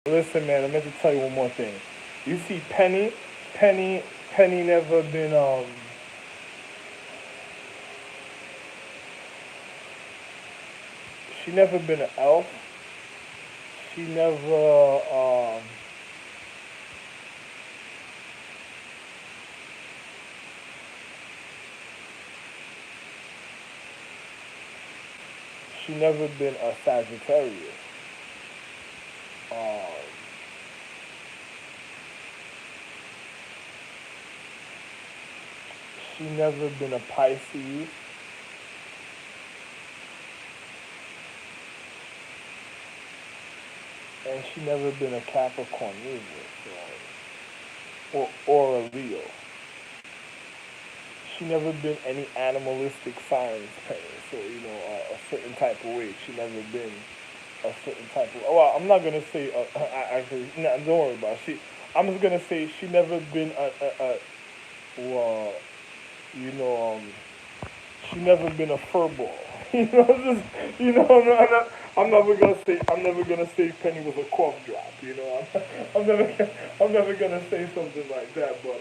Listen, man, I meant to tell you one more thing. You see, Penny, Penny never been she never been an elf. She never she never been a Sagittarius. Um, she never been a Pisces, and she never been a Capricorn either, or a Leo. She never been any animalistic signs, so a certain type of way. She never been a certain type of. Well, I'm not gonna say. Actually, no, don't worry about it. I'm just gonna say she never been well, you know, she never been a furball. Just I'm never gonna say. I'm never gonna say Penny was a cough drop. I'm never. I'm never gonna say something like that. But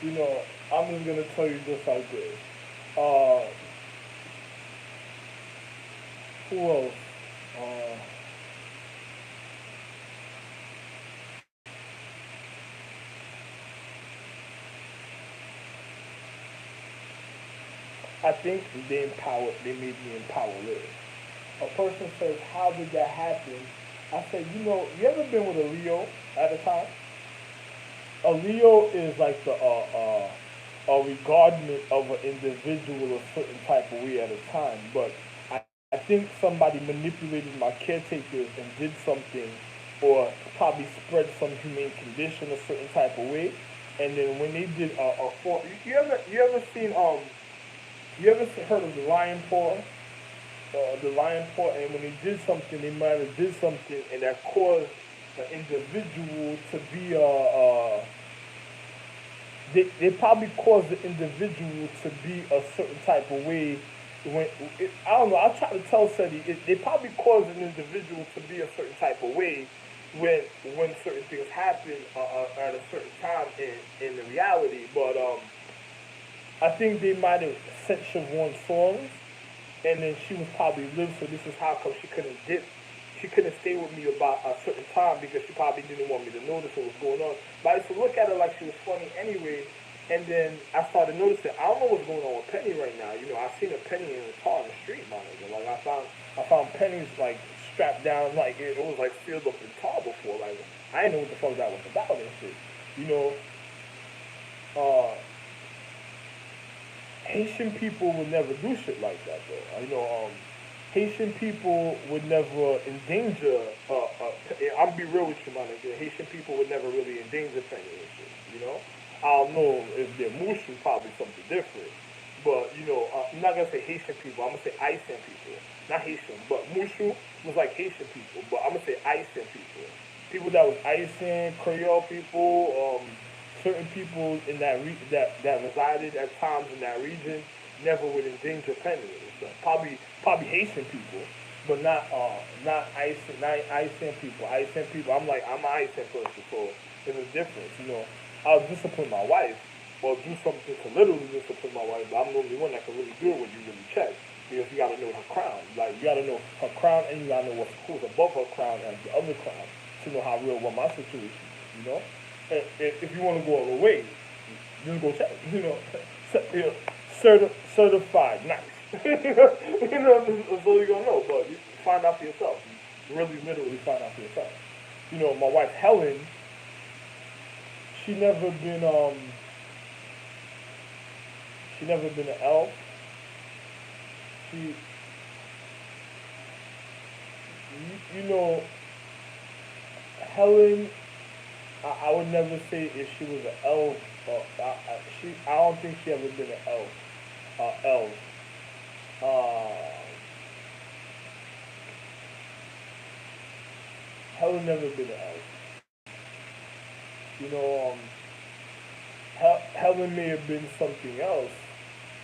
you know, I'm just gonna tell you just like this. Uh, who else? Uh, I think they made me empowered. A person says, how did that happen? I said, you ever been with a Leo at a time? A Leo is like a regardment of an individual a certain type of way at a time. But I think somebody manipulated my caretakers and did something, or probably spread some humane condition a certain type of way. And then when they did a form, you ever seen you ever heard of the lion paw? The lion paw, and when they did something, they might have did something, and that caused an individual to be they probably caused the individual to be a certain type of way. I don't know, I try to tell Seti, they probably caused an individual to be a certain type of way when when certain things happen at a certain time in the reality. But I think they might have sent Siobhan songs, and then she was probably live. So this is how come she couldn't dip. She couldn't stay with me about a certain time because she probably didn't want me to notice what was going on. But I used to look at her like she was funny anyway. And then I started noticing I don't know what's going on with Penny right now. I seen a Penny in a car in the street, my nigga. Like I found Penny's like strapped down, like it was like sealed up in tar before. Like I didn't know what the fuck that was about and shit. You know, uh, Haitian people would never do shit like that though. Haitian people would never endanger. I'm be real with you, man. Haitian people would never really endanger penny and shit. I don't know if they're Mushu, probably something different. But I'm not gonna say Haitian people. I'm gonna say Iceland people, not Haitian. But Mushu was like Haitian people. But I'm gonna say Iceland people. People that was Iceland, Creole people, certain people in that resided at times in that region never would endanger penguins. So probably Haitian people, but not Iceland people. Iceland people. I'm an Iceland person, so there's a difference. I'll discipline my wife or do something to literally discipline my wife, but I'm the only one that can really do it when you really check. Because you gotta know her crown. Like you gotta know her crown and you gotta know who's above her crown and the other crown to know how real what my situation is, you know? And if you wanna go all the way, just go check. Certified, nice. That's all you're gonna know, but you find out for yourself. You really literally find out for yourself. My wife Helen, she never been she never been an elf. She you know Helen, I would never say if she was an elf. I don't think she ever been an elf. Elf. Uh, Helen never been an elf. You know, Helen may have been something else,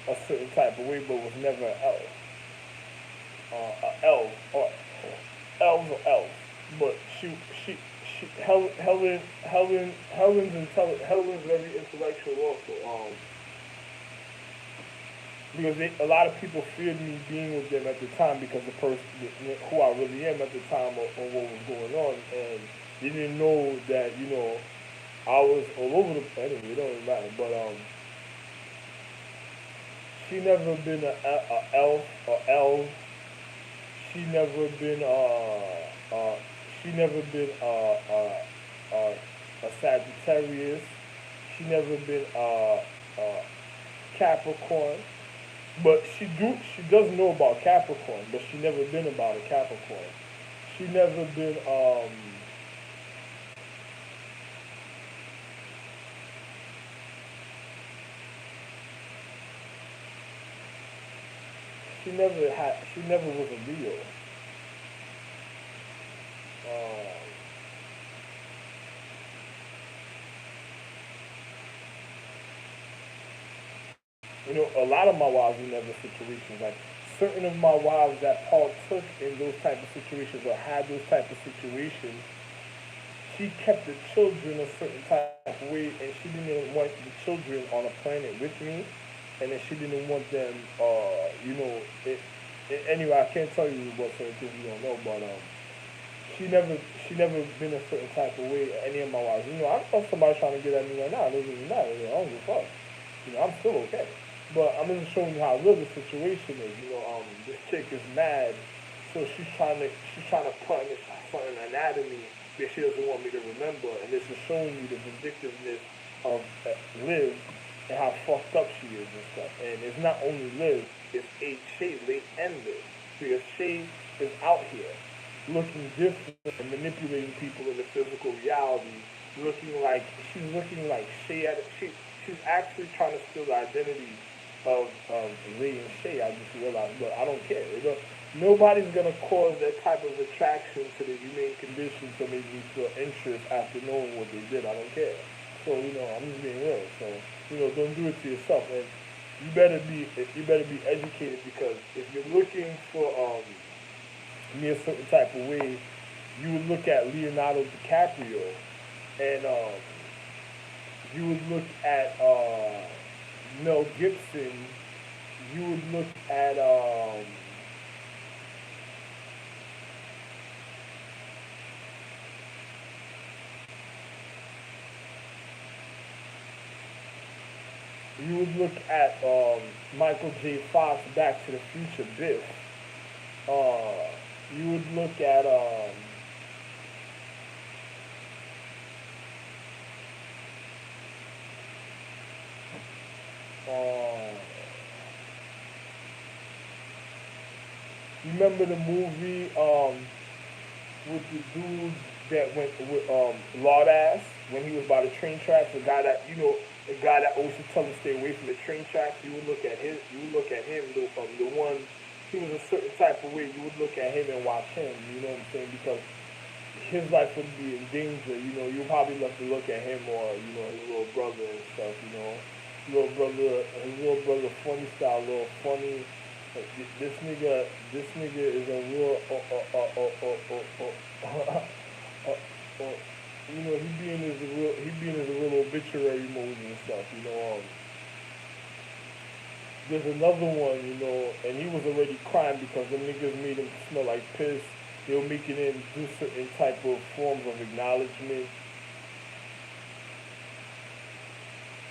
a certain type of way, but was never an elf. A elf or elves or elves. but she Helen's very intellectual also. Because a lot of people feared me being with them at the time because the person who I really am at the time or what was going on, and they didn't know that I was all over the place. Anyway, it don't even matter. But she never been a elf or elf. She never been she never been a Sagittarius. She never been Capricorn. But she does know about Capricorn, but she never been about a Capricorn. She never been she never was a Leo. Um, a lot of my wives were never situations like certain of my wives that partook in those type of situations or had those type of situations. She kept the children a certain type of way, and she didn't want the children on a planet with me, and then she didn't want them, anyway, I can't tell you what certain things you don't know, but she never, she never been a certain type of way. Any of my wives, I thought somebody trying to get at me right now. It doesn't even matter. I don't give a fuck. I'm still okay. But I'm just showing you how real the situation is. This chick is mad, so she's trying to punish certain anatomy that she doesn't want me to remember, and this is showing you the vindictiveness of Liv and how fucked up she is and stuff. And it's not only Liv, it's Eight Shay, late and Liv, because Shay is out here looking different and manipulating people in the physical reality, looking like she's actually trying to steal the identity of Lee and Shay. I just realized, but I don't care. Nobody's gonna cause that type of attraction to the humane condition to make me feel interest after knowing what they did. I don't care. So I'm just being real. So don't do it to yourself, and you better be educated, because if you're looking for me a certain type of way, you would look at Leonardo DiCaprio, and you would look at Mel Gibson. You would look at Michael J. Fox, Back to the Future, Biff. Uh, you would look at uh, you remember the movie with the dudes that went with Lord Ass when he was by the train tracks. The guy that always used to tell him to stay away from the train tracks. You would look at him. You would look at him. The one he was a certain type of way. You would look at him and watch him. You know what I'm saying? Because his life would be in danger. You probably love to look at him, or his little brother and stuff. His little brother, funny style, little funny. This nigga is a real, he be in his real obituary mode and stuff. There's another one, and he was already crying because the niggas made him smell like piss. They were making him do certain type of forms of acknowledgement.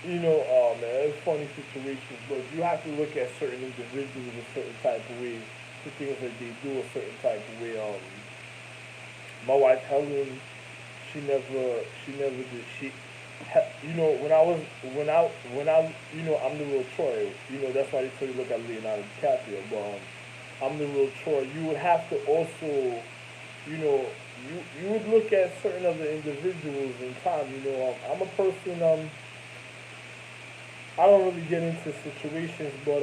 Oh man, it's funny situations, but you have to look at certain individuals a certain type of way, the things that they do a certain type of way. My wife Helen, she never did. I'm the real Troy. That's why they tell you look at Leonardo DiCaprio, but I'm the real Troy. You would have to also, you know, you would look at certain other individuals in time. I'm a person. I don't really get into situations, but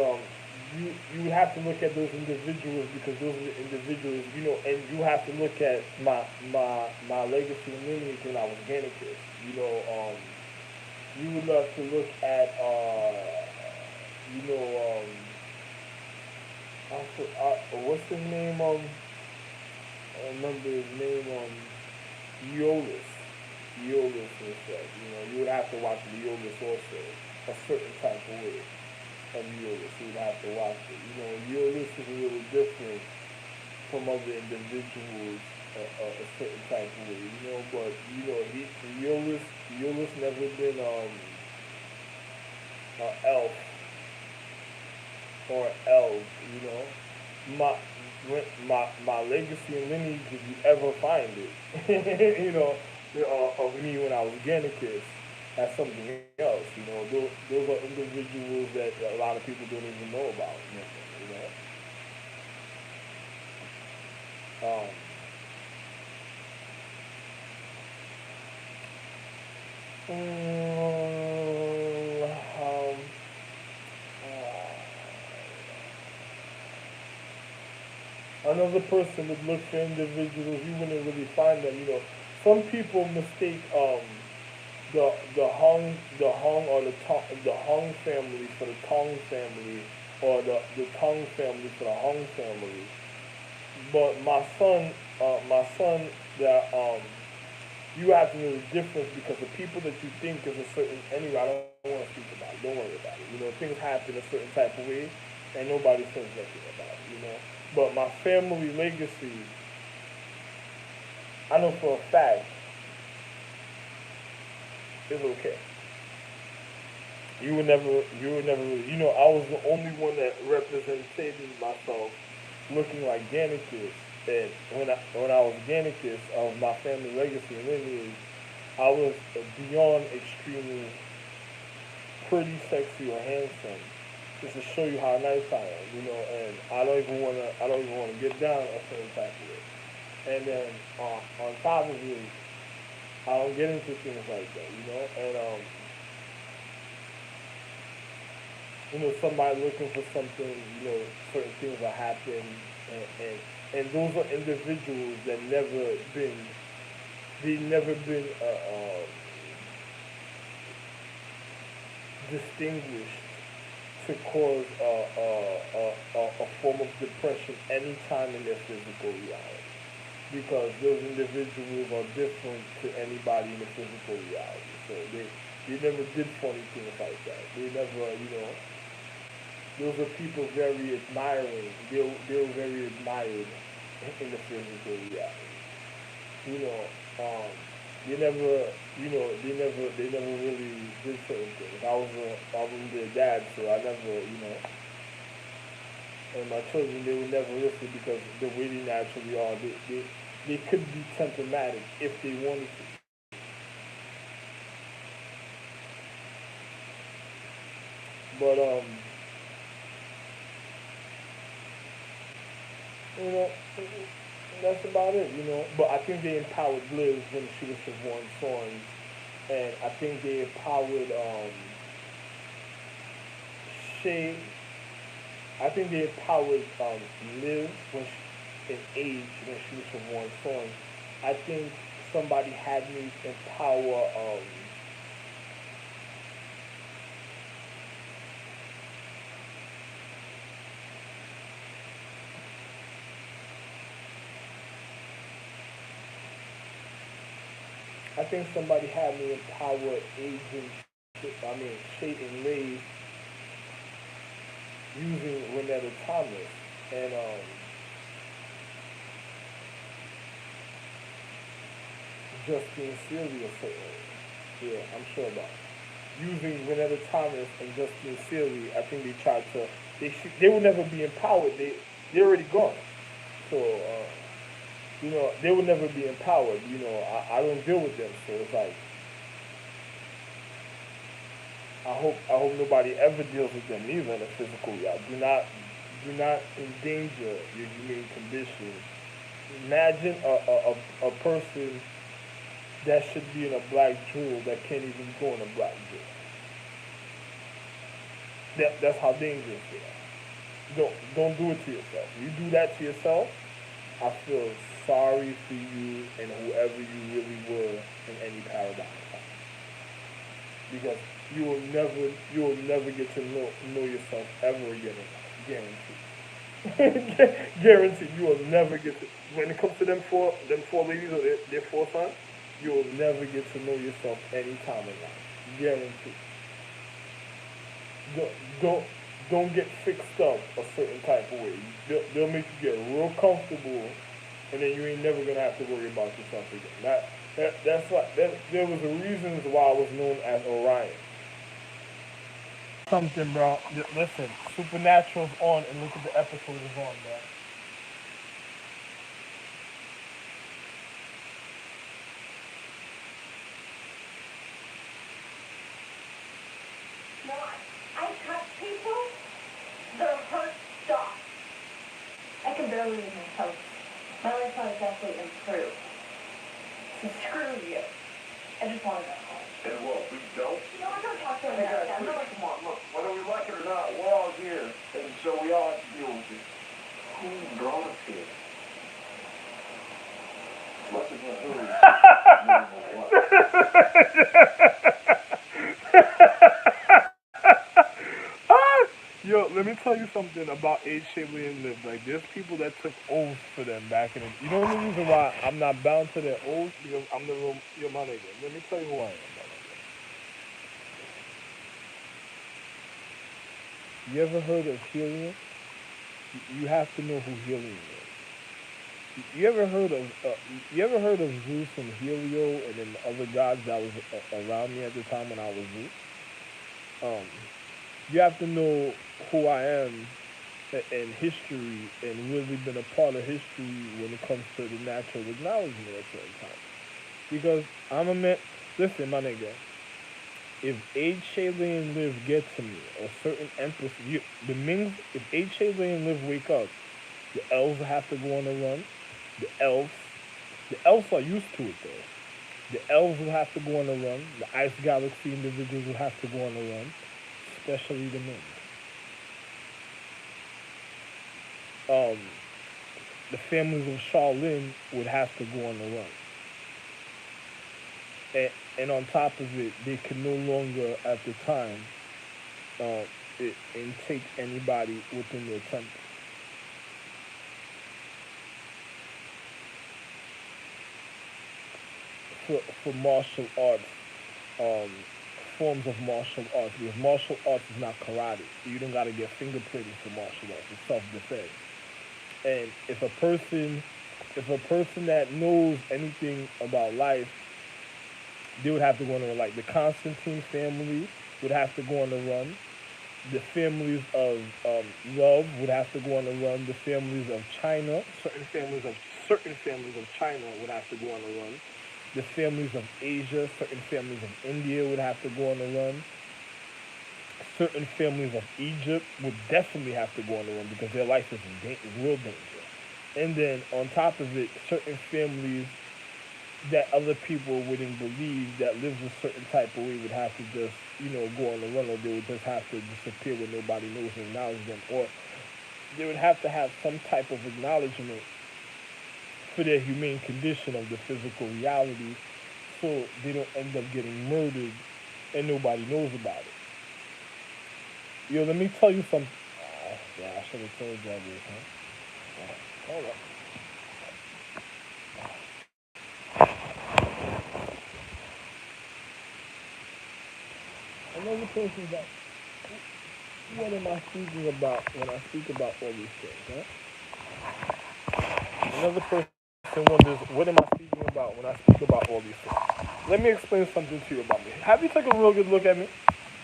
you would have to look at those individuals, because those are the individuals, and you have to look at my legacy and lineage when I was Gannicus. You would have to look at you know what's his name I remember his name, Eolus. Eolus was that. You would have to watch Eolus also. A certain type of way of Eolus. You would have to watch it. Eolus is a little different from other individuals a certain type of way, but Eolus never been an elf or elves, My my legacy and lineage, if you ever find it, of me when I was Gannicus, that's something else. Those are individuals that a lot of people don't even know about. Um, um, another person would look for individuals, you wouldn't really find them. Some people mistake the Hung or the Hung family for the Tong family, or the Tong family for the Hung family. But my son, that you have to know the difference, because the people that you think is a certain, anyway, I don't want to speak about it. Don't worry about it. Things happen a certain type of way, and nobody says nothing about it. But my family legacy, I know for a fact, is okay. You would never really, I was the only one that represented myself looking like Gannicus. And when I was Gannicus of my family legacy and lineage, I was beyond extremely pretty, sexy, or handsome. Just to show you how nice I am, and I don't even wanna get down a certain type of way. And then on top of it, I don't get into things like that. And somebody looking for something, certain things will happen, and those are individuals that never been distinguished to cause a form of depression anytime in their physical reality. Because those individuals are different to anybody in the physical reality. So they never did funny things like that. They never, those are people very admiring. They were very admired in the physical reality. You know, um, they never really did certain things. I was their dad, so I never, and my children, they would never listen, because the way they naturally are, they could be temperamental if they wanted to. But you know, that's about it. But I think they empowered Liz when she was born sons, and I think they empowered Shay. I think they empowered Liv in age when she was born sons. I think somebody had me empower I think somebody had me empower aging. I mean, Shay and Ray using Renetta Thomas, and Justine Celia certainly. Yeah, I'm sure about it. Using Renetta Thomas and Justine Celia, I think they tried to. They would never be empowered. They're already gone. So they would never be empowered. I don't deal with them, so it's like I hope nobody ever deals with them either in a physical way. Do not endanger your humane condition. Imagine a person that should be in a black jewel that can't even go in a black jewel. That's how dangerous they are. Don't do it to yourself. You do that to yourself, I feel sorry for you and whoever you really were in any paradigm of time. Because you will never get to know yourself ever again in life. Guaranteed. Guaranteed, you will never get to. When it comes to them four ladies or their four sons, you will never get to know yourself any time in life. Guaranteed. Don't don't don't get fixed up a certain type of way. They'll make you get real comfortable, and then you ain't never gonna have to worry about yourself again. That's why there was a reason why I was known as Orion. Something, bro. Listen, Supernatural's on, and look at the episode is on, bro. No, I touch people, the hurt stops. I can barely leave my house. My life has definitely improved. So screw you. I just want to go home. And what, we don't? No, I don't talk to Hey him guys, about please, that. come on, look, whether we like it or not, we're all here, and so we all have to deal with it. Who brought us here? Much as a who, more of Ah! Yo, let me tell you something about Age Shavely and Live. Like, there's people that took oaths for them back in the. You know the reason why I'm not bound to their oaths because I'm the real. Yo, my nigga. Let me tell you who I am, my nigga. You ever heard of helium? You have to know who helium is. You ever heard of Zeus and Helio and then the other gods that was around me at the time when I was Zeus? Um, you have to know who I am and history and really been a part of history when it comes to the natural acknowledgement at certain times. Because I'm a man. Listen, my nigga. If Age Shaley and Liv get to me, or certain empress, the Mings, if Age Shaley and Liv wake up, the elves will have to go on a run. The elves, the elves are used to it though. The elves will have to go on a run. The Ice Galaxy individuals will have to go on a run, especially the Mings. Um, the families of Shaolin would have to go on the run. And on top of it, they can no longer, at the time, uh, and take anybody within their temple. For martial arts, um, forms of martial arts, because martial arts is not karate. You don't got to get fingerprinted for martial arts. It's self-defense. And if a person that knows anything about life, they would have to go on the run. Like the Constantine family would have to go on the run. The families of love would have to go on the run. The families of China, certain families of China would have to go on the run. The families of Asia, certain families of India would have to go on the run. Certain families of Egypt would definitely have to go on the run because their life is in real danger. And then on top of it, certain families that other people wouldn't believe that lives a certain type of way would have to just, go on the run, or they would just have to disappear when nobody knows and acknowledge them, or they would have to have some type of acknowledgement for their humane condition of the physical reality, so they don't end up getting murdered and nobody knows about it. Yo, let me tell you something. Yeah, I should have told y'all this, huh? Hold up. Another person that, what am I speaking about when I speak about all these things, huh? Another person wonders, what am I speaking about when I speak about all these things? Let me explain something to you about me. Have you taken a real good look at me?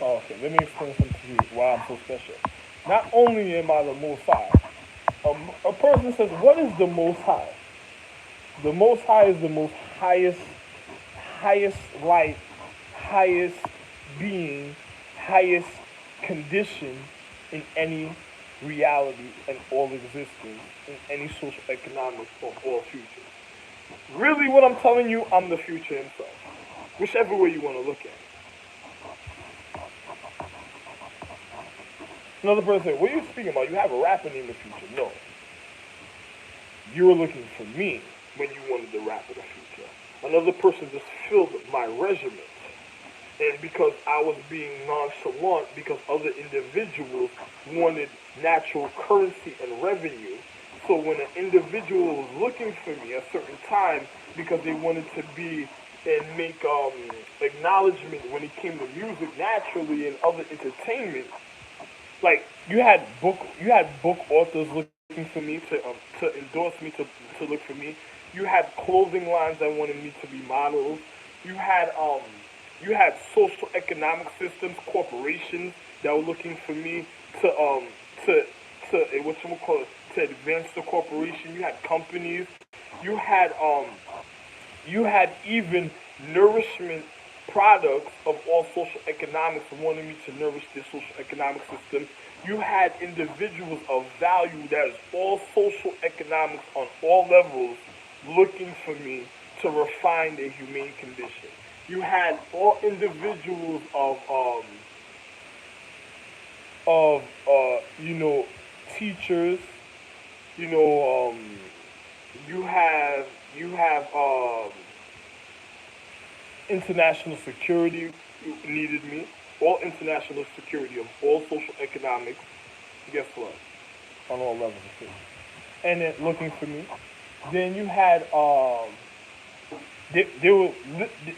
Oh, okay, let me explain something to you why I'm so special. Not only am I the most high, a person says, what is the most high? The most high is the most highest light, highest being, highest condition in any reality and all existence, in any social economic of all futures. Really, what I'm telling you, I'm the future himself. Whichever way you want to look at it. Another person said, what are you speaking about? You have a rapper named the future. No. You were looking for me when you wanted the rapper the future. Another person just filled my regiment. and because I was being nonchalant, because other individuals wanted natural currency and revenue. So when an individual was looking for me at a certain time because they wanted to be and make acknowledgement when it came to music naturally and other entertainment, like you had book authors looking for me to endorse me to look for me. You had clothing lines that wanted me to be models. You had um you had social economic systems, corporations that were looking for me to to what you call it, to advance the corporation. You had companies. You had you had even nourishment products of all social economics wanting me to nourish their social economic system. You had individuals of value that is all social economics on all levels looking for me to refine their humane condition. You had all individuals of teachers, you know, you have you have international security needed me, all international security of all social economics. Guess what? On all levels of things. And then looking for me. Then you had they would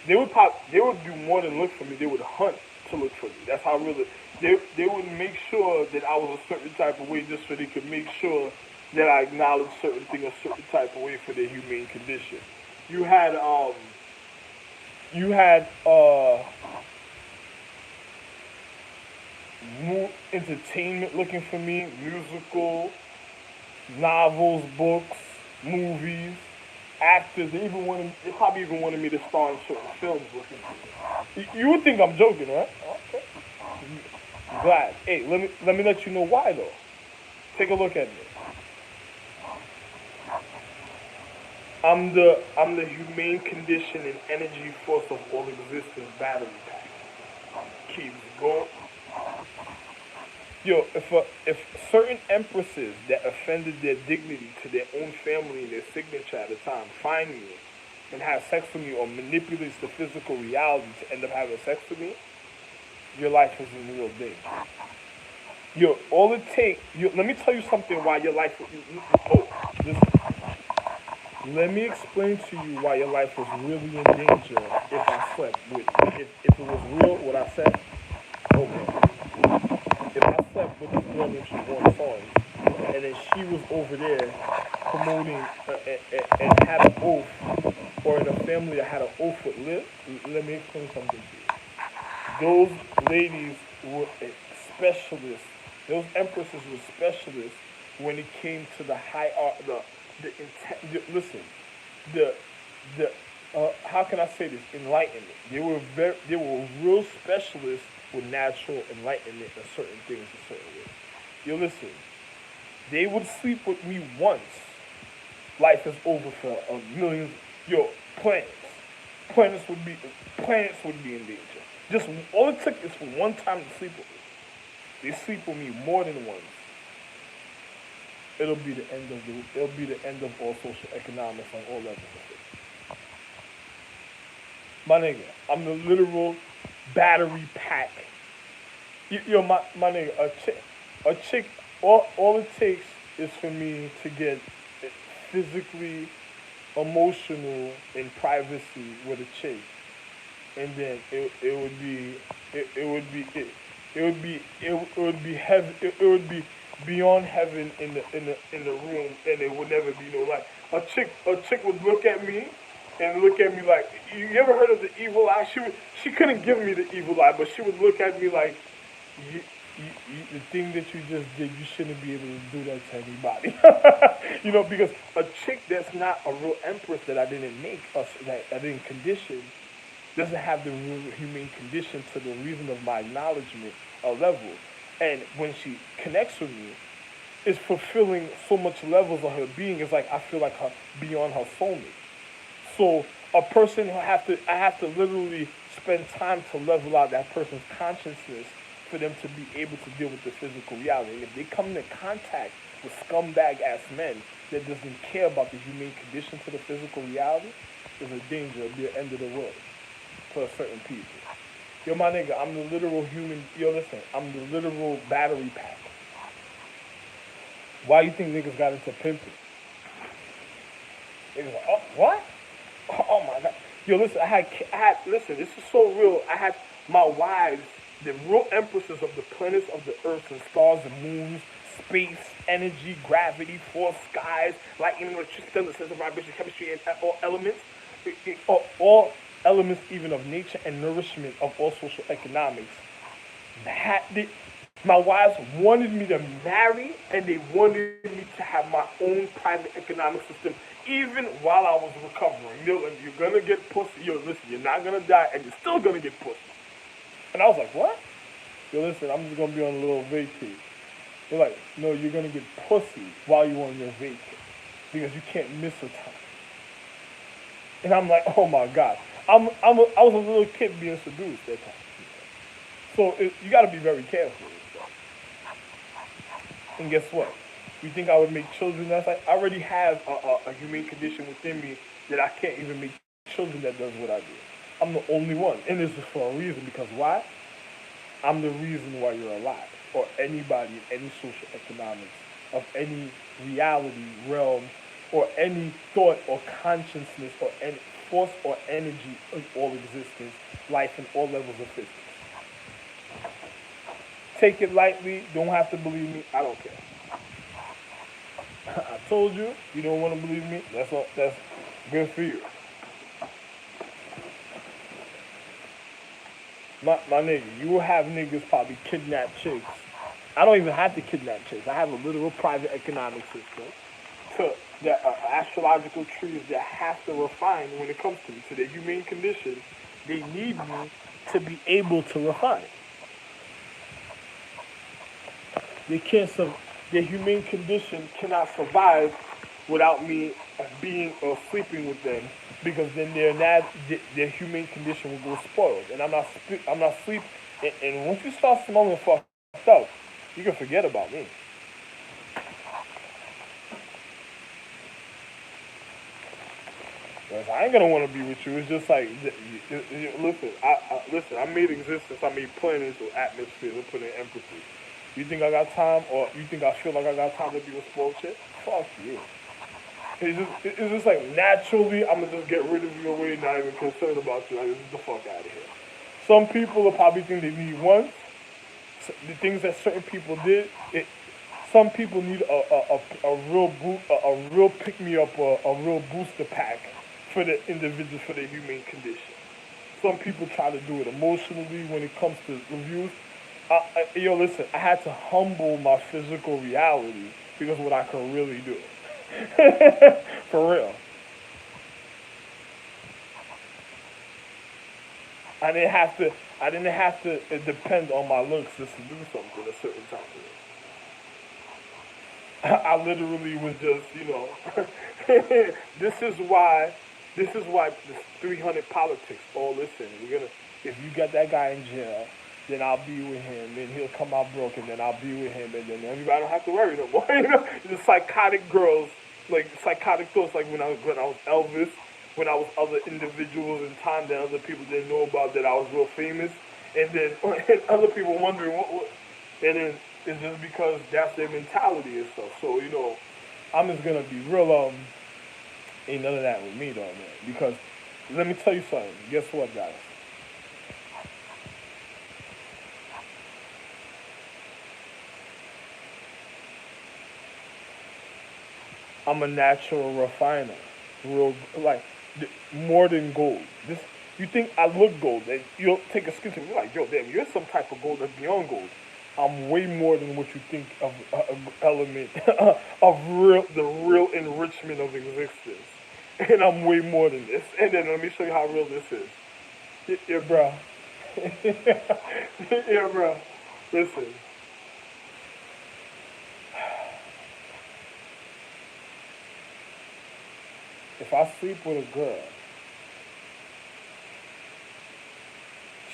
they would do more than look for me. They would hunt to look for me. That's how really they would make sure that I was a certain type of way just so they could make sure that I acknowledged certain thing a certain type of way for their humane condition. You had you had entertainment looking for me, musical, novels, books, movies, actors. They probably even wanted me to star in certain films looking for me. You would think I'm joking, right? Okay. Glad. Hey, let me let you know why though. Take a look at me. I'm the humane condition and energy force of all existence battery pack. Keeps going. Yo, if certain empresses that offended their dignity to their own family and their signature at the time find me and have sex with me or manipulates the physical reality to end up having sex with me, your life is in real danger. Yo, all it takes. Let me tell you something. Why your life? Oh, listen. Let me explain to you why your life was really in danger if I slept with you. If it was real, what I said. Okay. If I slept with this girl named Siobhan Songs, and then she was over there promoting and had an oath, or in a family that had an oath with Liv, let me explain something to you. Those ladies were specialists. Those empresses were specialists when it came to the high art, listen, the the how can I say this? Enlightenment. They were real specialists with natural enlightenment and certain things a certain way. You listen. They would sleep with me once. Life is over for millions. Yo, planets. Planets would be planets would be in danger. Just all it took is for one time to sleep with me. They sleep with me more than once. It'll be the end of all social economics on all levels of it. My nigga, I'm the literal battery pack. Yo, my nigga, a chick, all it takes is for me to get physically, emotional, in privacy with a chick, and then it would be it would be heaven. It would be beyond heaven in the room, and it would never be no light. A chick would look at me and look at me like, you ever heard of the evil eye? She couldn't give me the evil eye, but she would look at me like, the thing that you just did, you shouldn't be able to do that to anybody. Because a chick that's not a real empress that I didn't make, that I didn't condition, doesn't have the real humane condition to the reason of my acknowledgement or level. And when she connects with me, it's fulfilling so much levels of her being. It's like I feel like her beyond her soulmate. So a person I have to literally spend time to level out that person's consciousness for them to be able to deal with the physical reality. And if they come into contact with scumbag ass men that doesn't care about the humane condition to the physical reality, there's a danger of the end of the world for certain people. Yo, my nigga, I'm the literal human. Yo, listen, I'm the literal battery pack. Why you think niggas got into pimping? Niggas like, oh, what? Oh my god. Yo, listen, listen, this is so real. I had my wives, the real empresses of the planets of the earth and stars and moons, space, energy, gravity, force, skies, lightning, electricity, thunder, sense of vibration, chemistry, and all elements, all elements even of nature and nourishment of all social economics. My wives wanted me to marry and they wanted me to have my own private economic system even while I was recovering. You're gonna get pussy. Yo, listen, you're not gonna die and you're still gonna get pussy. And I was like, what? Yo, listen, I'm just gonna be on a little vacay. They're like, no, you're gonna get pussy while you're on your vacay because you can't miss a time. And I'm like, oh my god. I was a little kid being seduced that time. So you got to be very careful. And guess what? You think I would make children? That's like I already have a humane condition within me that I can't even make children that does what I do. I'm the only one, and this is for a reason. Because why? I'm the reason why you're alive, or anybody in any social economics of any reality realm, or any thought or consciousness or any force or energy in all existence, life in all levels of physics. Take it lightly. Don't have to believe me. I don't care. I told you. You don't want to believe me. That's all. That's good for you. My nigga, you will have niggas probably kidnap chicks. I don't even have to kidnap chicks. I have a literal private economic system to the astrological trees that have to refine when it comes to me. To their humane condition, they need me to be able to refine. They can't their humane condition cannot survive without me being or sleeping with them because then their humane condition will go spoiled. And I'm not sleep. And once you start smelling fucked up, you can forget about me. Because I ain't gonna want to be with you. It's just like, listen. Listen. I made existence. I made planets or atmospheres. I put in empathy. You think I got time, or you think I feel like I got time to be with spoiled shit? Fuck you. It's just like naturally, I'm gonna just get rid of you away, not even concerned about you. Like, get the fuck out of here. Some people will probably think they need once. The things that certain people did, some people need a real a real pick me up, a real booster pack for the individual for their humane condition. Some people try to do it emotionally when it comes to reviews. Yo, listen, I had to humble my physical reality because what I could really do. For real. I didn't have to depend on my looks just to do something a certain time. I literally was just, this is why, this 300 politics. Oh, listen, if you got that guy in jail, then I'll be with him, then he'll come out broken, then I'll be with him, and then everybody don't have to worry no more. The psychotic girls, like psychotic thoughts, like when I was Elvis, when I was other individuals in time that other people didn't know about that I was real famous, and then and other people wondering and then it's just because that's their mentality and stuff. So I'm just gonna be real. Ain't none of that with me though, man. Because let me tell you something. Guess what, guys? I'm a natural refiner, real like more than gold. This you think I look gold? And you'll take a skin to me like, yo, damn, you're some type of gold that's beyond gold. I'm way more than what you think of element of the real enrichment of existence, and I'm way more than this. And then let me show you how real this is. Yeah, bro. Yeah, bro. Listen. If I sleep with a girl,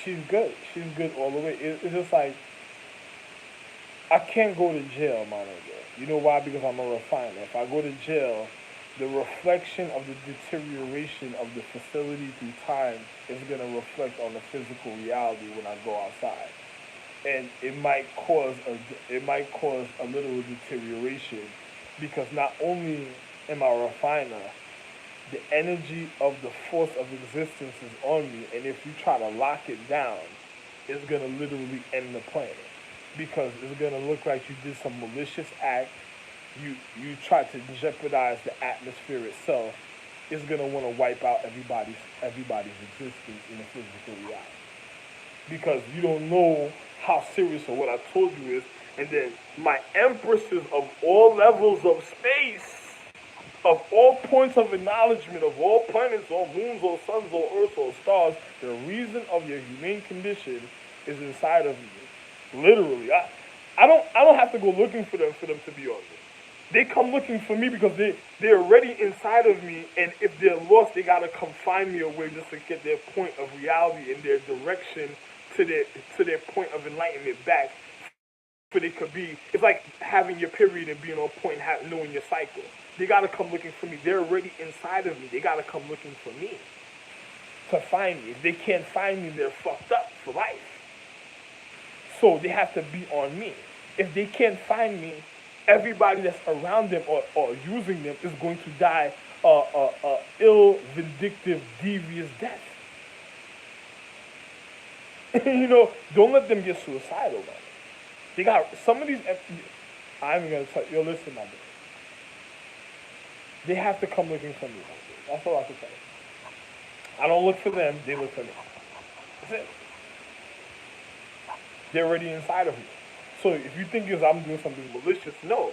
she's good. She's good all the way. It's just like I can't go to jail, my nigga. You know why? Because I'm a refiner. If I go to jail, the reflection of the deterioration of the facility through time is going to reflect on the physical reality when I go outside, and it might cause a little deterioration because not only am I a refiner, the energy of the force of existence is on me, and if you try to lock it down, it's gonna literally end the planet because it's gonna look like you did some malicious act. You tried to jeopardize the atmosphere itself. It's gonna want to wipe out everybody's existence in the physical reality because you don't know how serious or what I told you is. And then my empresses of all levels of space, of all points of acknowledgement, of all planets, or moons, or suns, or earths, or stars, the reason of your humane condition is inside of you. Literally, I don't have to go looking for them to be on me. They come looking for me because they're already inside of me, and if they're lost, they gotta come find me away just to get their point of reality and their direction to their point of enlightenment back. For they could be, it's like having your period and being on point, knowing your cycle. They gotta come looking for me. They're already inside of me. They gotta come looking for me to find me. If they can't find me, they're fucked up for life. So they have to be on me. If they can't find me, everybody that's around them or using them is going to die ill, vindictive, devious death. Don't let them get suicidal, man. They got some of these. I'm even gonna tell you. Yo, listen, my dude. They have to come looking for me. That's all I can tell you. I don't look for them. They look for me. That's it. They're already inside of me. So if you think is I'm doing something malicious, no.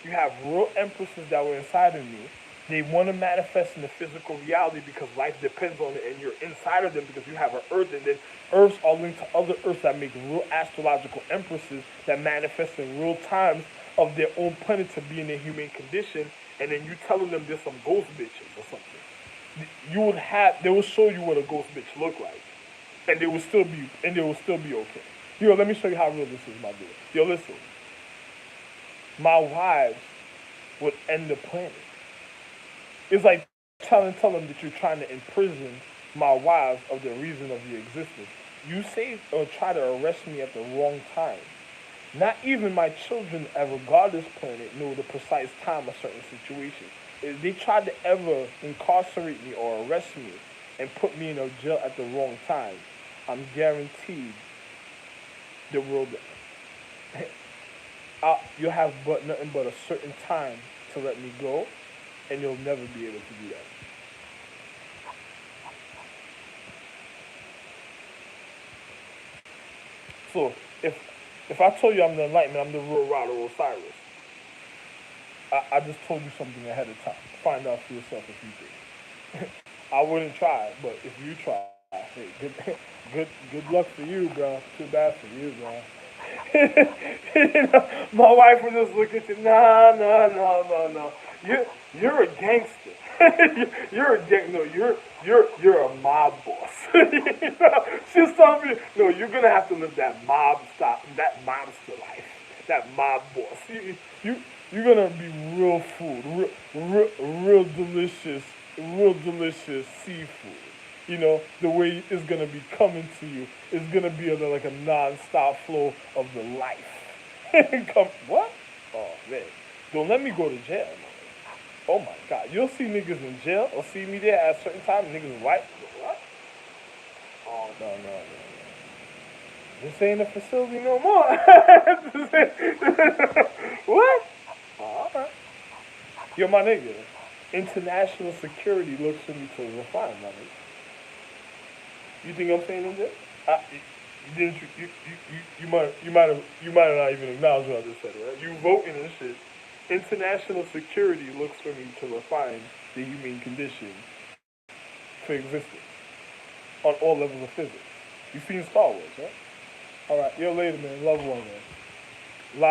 You have real empresses that were inside of me. They want to manifest in the physical reality because life depends on it, and you're inside of them because you have an earth, and then earths are linked to other earths that make real astrological empresses that manifest in real times of their own planet to be in their humane condition, and then you telling them there's some ghost bitches or something. They will show you what a ghost bitch look like, and they will still be okay. Yo, let me show you how real this is, my dude. Yo, listen. My wives would end the planet. It's like tell them that you're trying to imprison my wives of the reason of your existence. You say or try to arrest me at the wrong time. Not even my children ever guard this planet know the precise time of certain situations. If they tried to ever incarcerate me or arrest me and put me in a jail at the wrong time, I'm guaranteed the world. You'll have but nothing but a certain time to let me go, and you'll never be able to do that. So if I told you I'm the enlightenment, I'm the real rider Osiris, I just told you something ahead of time. Find out for yourself if you think. I wouldn't try, but if you try, hey, good luck for you, bro. Too bad for you, bro. My wife would just look at you. Nah, no. You're a gangster. You're a gang. No, you're a mob boss. She's telling me, no, you're gonna have to live that that mobster life, that mob boss. You're gonna be real food, real delicious seafood. The way it's gonna be coming to you is gonna be like a non-stop flow of the life. What? Oh man, don't let me go to jail. Man. Oh my God, you'll see niggas in jail or see me there at a certain time. Niggas white. What? Oh no. This ain't a facility no more. What? Oh, all right. Yo, my nigga. International security looks for me to refine, my nigga. You think I'm saying this? Didn't you might have not even acknowledged what I just said, right? You voting and shit. International security looks for me to refine the human condition for existence on all levels of physics. You've seen Star Wars, right? All right, yo, later, man. Love one, man.